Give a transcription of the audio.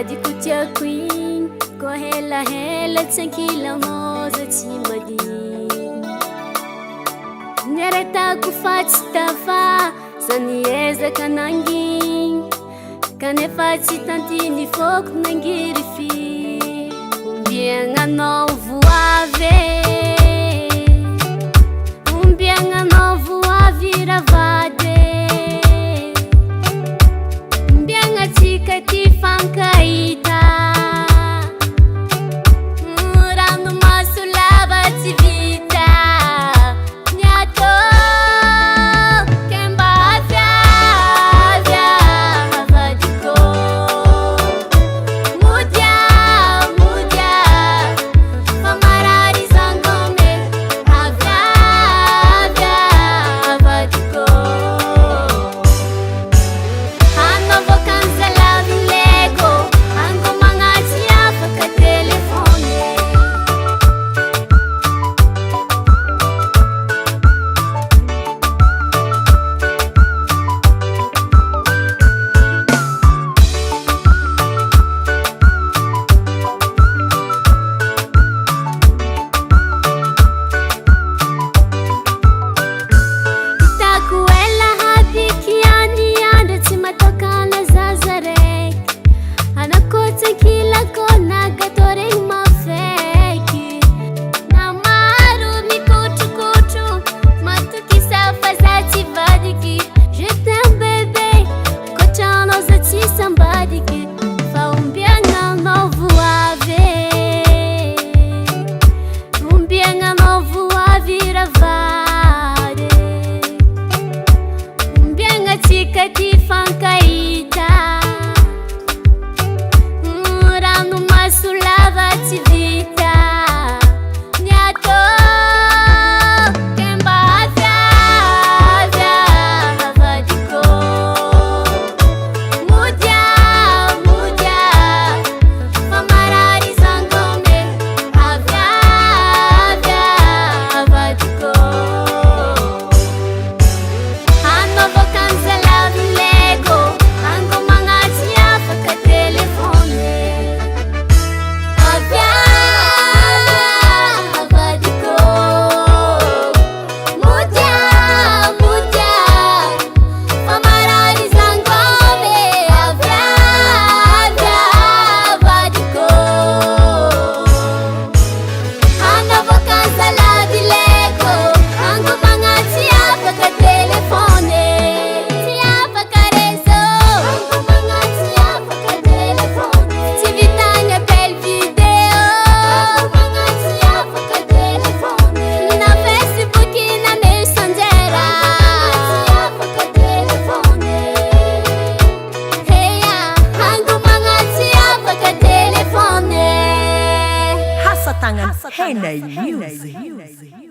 Vadiko tiako igny koa helahela tsy ankilanao za tsy madigny niaretako fa tsy tafa za niezaka nangigny kanefa tsy tantiny foko nangiry firy ombiagnanao voavy ombiagnanao voavy ravady ombiagnatsika ty fankahita rano maso lava tsy vita niatô kemba Avia Vadiko mudia famarary zangome Avia Vadiko Hey, Nouveaute.